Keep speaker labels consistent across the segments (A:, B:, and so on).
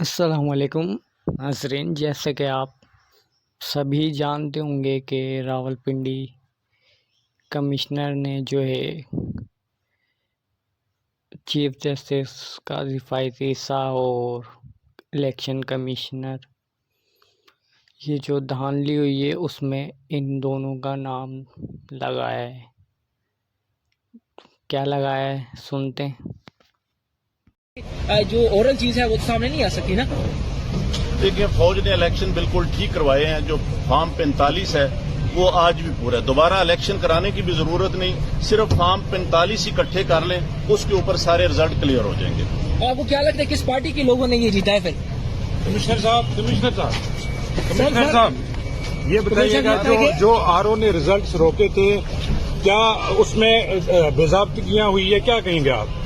A: अस्सलामुअलैकुम नाज़रीन, जैसे कि आप सभी जानते होंगे कि रावलपिंडी कमिश्नर ने जो है चीफ जस्टिस काजी फायज़ी साहब और इलेक्शन कमिश्नर ये जो धांधली हुई है उसमें इन दोनों का नाम लगाया है। क्या लगाया है सुनते हैं।
B: जो ओरल चीज है वो तो सामने नहीं आ सकती ना।
C: देखिए, फौज ने इलेक्शन बिल्कुल ठीक करवाए हैं। जो फॉर्म 45 है वो आज भी पूरा है। दोबारा इलेक्शन कराने की भी जरूरत नहीं, सिर्फ फॉर्म 45 इकट्ठे कर लें, उसके ऊपर सारे रिजल्ट क्लियर हो जाएंगे।
B: आपको क्या लगता है किस पार्टी के लोगों ने ये जीता है? फिर
D: कमिश्नर साहब ये बताइएगा, जो आरओ ने रिजल्ट्स रोके थे, क्या उसमें बेज़ाब्तियां हुई है? क्या कहेंगे आप?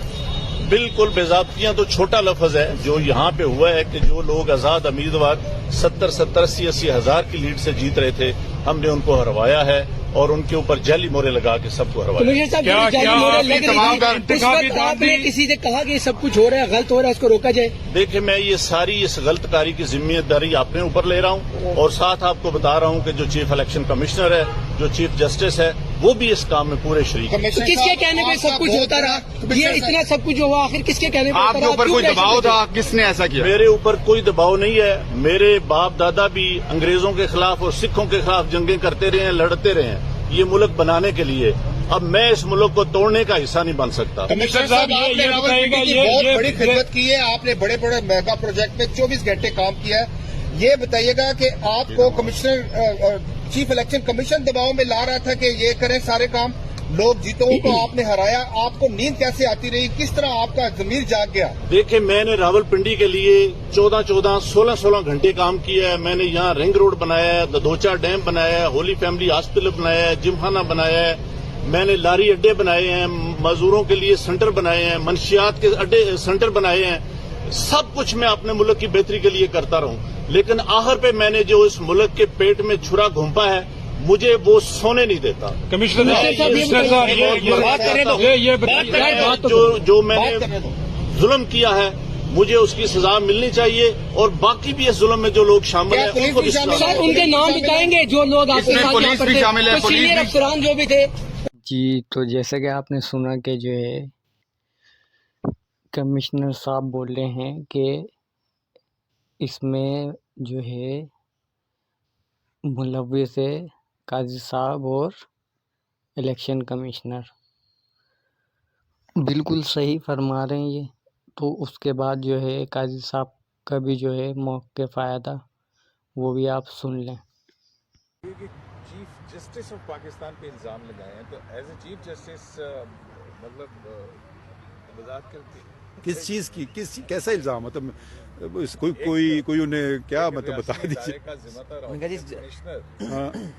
C: बिल्कुल बेज़ाब्तियां तो छोटा लफ्ज है। जो यहाँ पे हुआ है कि जो लोग आजाद उम्मीदवार 70-70, 80-80 हजार की लीड से जीत रहे थे, हमने उनको हरवाया है और उनके ऊपर जाली मोहरे लगा के सबको हरवाया।
B: आपने किसी से कहा कि सब कुछ हो रहा है, गलत हो रहा है, उसको रोका जाए?
C: देखिए, मैं ये सारी इस गलतकारी की जिम्मेदारी अपने ऊपर ले रहा हूँ और साथ आपको बता रहा हूँ कि जो चीफ इलेक्शन कमिश्नर है, जो चीफ जस्टिस है, वो भी इस काम में पूरे शरीक है।
B: तो किसके कहने पे सब कुछ होता रहा? ये इतना सब कुछ हुआ, आखिर किसके कहने पे?
E: आपके ऊपर कोई दबाव था? किसने ऐसा किया?
C: मेरे ऊपर कोई दबाव नहीं है। मेरे बाप दादा भी अंग्रेजों के खिलाफ और सिखों के खिलाफ जंगें करते रहे हैं, लड़ते रहे हैं ये मुल्क बनाने के लिए। अब मैं इस मुल्क को तोड़ने का हिस्सा नहीं बन सकता।
D: कमिश्नर साहब,
F: आपने रावलपिंडी की बहुत बड़ी खिदमत की है। आपने बड़े बड़े मेगा प्रोजेक्ट में 24 घंटे काम किया है। ये बताइएगा कि आपको कमिश्नर चीफ इलेक्शन कमीशन दबाव में ला रहा था कि ये करें सारे काम, लोग जीतों को आपने हराया, आपको नींद कैसे आती रही? किस तरह आपका जमीर जाग गया?
C: देखिए, मैंने रावलपिंडी के लिए 14-14, 16-16 घंटे काम किया है। मैंने यहाँ रिंग रोड बनाया है, दधोचा डैम बनाया है, होली फैमिली हॉस्पिटल बनाया है, जिमखाना बनाया है। मैंने लारी अड्डे बनाए हैं, मजदूरों के लिए सेंटर बनाए हैं, मंशियात के अड्डे सेंटर बनाए हैं। सब कुछ मैं अपने मुल्क की बेहतरी के लिए करता रहूं, लेकिन आखिर पे मैंने जो इस मुल्क के पेट में छुरा घोंपा है, मुझे वो सोने नहीं देता।
D: कमिश्नर साहब
C: जो मैंने जुल्म किया है, मुझे उसकी सजा मिलनी चाहिए और बाकी भी इस जुल्म में जो लोग शामिल हैं उनको भी सजा।
B: सर, उनके नाम बताएंगे जो लोग आपके साथ
E: पुलिस भी शामिल है,
B: सीनियर अफसरान जो भी थे।
A: जी, तो जैसे कि आपने सुना कि जो है कमिश्नर साहब बोल रहे हैं कि इसमें जो है मुलव्विस है काजी साहब और इलेक्शन कमिश्नर। बिल्कुल सही फरमा रहे हैं ये। तो उसके बाद जो है काजी साहब का भी जो है मौक़िफ़ आया था, वो भी आप सुन लें।
G: चीफ जस्टिस ऑफ पाकिस्तान पे इल्ज़ाम लगाए हैं, तो एज ए चीफ जस्टिस वजाहत करती है
H: किस चीज़ की, कैसा इल्ज़ाम? मतलब कोई उन्हें क्या मतलब बता दीजिए।
G: कमिश्नर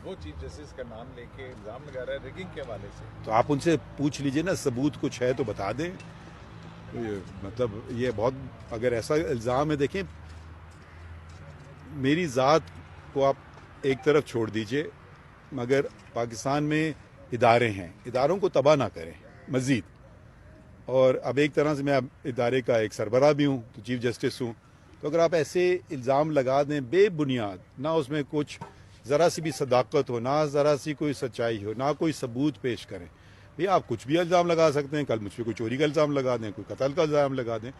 G: वो चीफ जस्टिस का नाम लेके इल्ज़ाम लगा रहा है रिगिंग के हवाले से।
H: तो आप उनसे पूछ लीजिए ना, सबूत कुछ है तो बता दें। मतलब ये बहुत, अगर ऐसा इल्ज़ाम है, देखें मेरी ज़ात को आप एक तरफ छोड़ दीजिए, मगर पाकिस्तान में इदारे हैं, इदारों को तबाह ना करें मज़ीद। और अब एक तरह से मैं अब इदारे का एक सरबराह भी हूँ, तो चीफ जस्टिस हूँ। तो अगर आप ऐसे इल्ज़ाम लगा दें बेबुनियाद, ना उसमें कुछ ज़रा सी भी सदाकत हो, ना ज़रा सी कोई सच्चाई हो, ना कोई सबूत पेश करें, भैया आप कुछ भी इल्ज़ाम लगा सकते हैं। कल मुझ पर कोई चोरी का इल्ज़ाम लगा दें, कोई कत्ल का इल्ज़ाम लगा दें।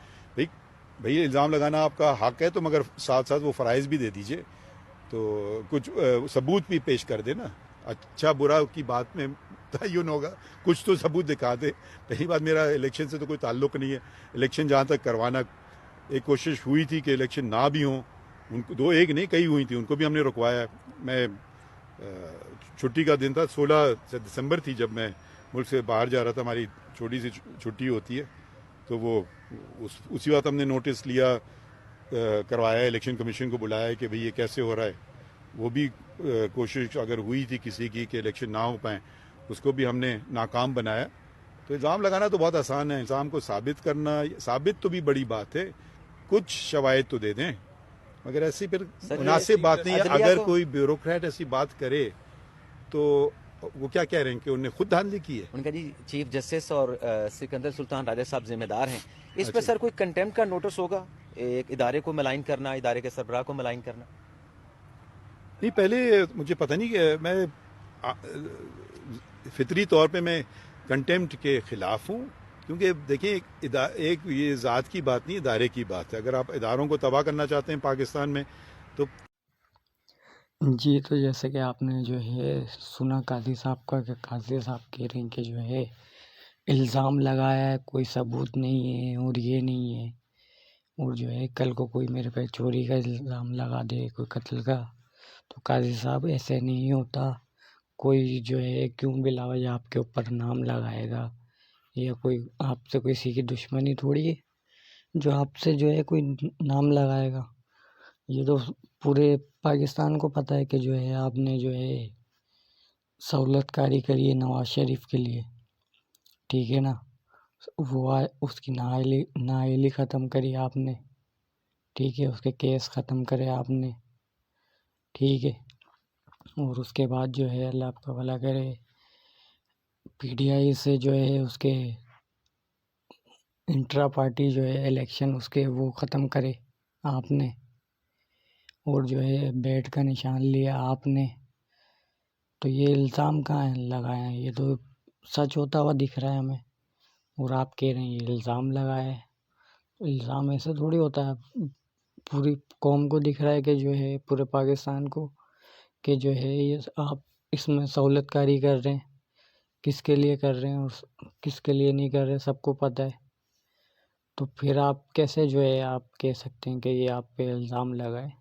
H: भाई इल्ज़ाम लगाना आपका हक है, तो मगर साथ साथ वो फ़राइज़ भी दे दीजिए, तो कुछ सबूत भी पेश कर दे ना। अच्छा बुरा की बात में तयन होगा, कुछ तो सबूत दिखा दे। पहली बात, मेरा इलेक्शन से तो कोई ताल्लुक नहीं है। इलेक्शन जहाँ तक करवाना, एक कोशिश हुई थी कि इलेक्शन ना भी हों, उनको दो एक नहीं कई हुई थी, उनको भी हमने रुकवाया। मैं छुट्टी का दिन था, 16 दिसंबर थी, जब मैं मुल्क से बाहर जा रहा था। हमारी छोटी सी छुट्टी होती है, तो वो उसी वक्त हमने नोटिस लिया, करवाया, इलेक्शन कमीशन को बुलाया कि भाई ये कैसे हो रहा है। वो भी कोशिश अगर हुई थी किसी की कि इलेक्शन ना हो पाए, उसको भी हमने नाकाम बनाया। तो इल्ज़ाम लगाना तो बहुत आसान है, इल्ज़ाम को साबित करना, साबित तो भी बड़ी बात है। कुछ शवाहिद तो दे दें, मगर ऐसी फिर मुनासिब बात नहीं है। अगर कोई ब्यूरोक्रेट ऐसी बात करे तो वो क्या कह रहे हैं कि उन्हें खुद धांधली की है?
I: उनका जी चीफ जस्टिस और सिकंदर सुल्तान राजा साहब जिम्मेदार हैं इस पर। सर कोई कंटेम्प्ट का नोटिस होगा? एक इदारे को मलाइन करना, इदारे के सरबराह को मलाइन करना?
H: नहीं, पहले मुझे पता नहीं कि मैं फितरी तौर पे मैं कंटेम्प्ट के खिलाफ हूँ, क्योंकि देखिए एक ये ज़ात की बात नहीं, इदारे की बात है। अगर आप इदारों को तबाह करना चाहते हैं पाकिस्तान में तो
A: जी, तो जैसे कि आपने जो है सुना काजी साहब का, कि काजी साहब कह रहे हैं कि जो है इल्ज़ाम लगाया है, कोई सबूत नहीं है और ये नहीं है, और जो है कल को कोई मेरे पे चोरी का इल्ज़ाम लगा दे, कोई कत्ल का, तो काजी साहब ऐसे नहीं होता। कोई जो है क्यों बिलावज आपके ऊपर नाम लगाएगा, या कोई आपसे किसी की दुश्मनी थोड़ी है जो आपसे जो है कोई नाम लगाएगा। ये तो पूरे पाकिस्तान को पता है कि जो है आपने जो है सहूलतकारी करी है नवाज शरीफ के लिए, ठीक है ना। उसकी नाअहली ख़त्म करी आपने, ठीक है, उसके केस ख़त्म करे आपने, ठीक है। और उसके बाद जो है अल्लाह आपका भला करे, पीटीआई से जो है उसके इंट्रा पार्टी जो है इलेक्शन उसके वो ख़त्म करे आपने, और जो है बैट का निशान लिया आपने। तो ये इल्ज़ाम कहाँ है लगाए हैं, ये तो सच होता हुआ दिख रहा है हमें, और आप कह रहे हैं ये इल्ज़ाम लगाया है। तो इल्ज़ाम ऐसे थोड़ी होता है, पूरी कौम को दिख रहा है कि जो है पूरे पाकिस्तान को कि जो है ये आप इसमें सहूलतकारी कर रहे हैं, किसके लिए कर रहे हैं और किसके लिए नहीं कर रहे सबको पता है। तो फिर आप कैसे जो है आप कह सकते हैं कि ये आप पे इल्ज़ाम लगाए।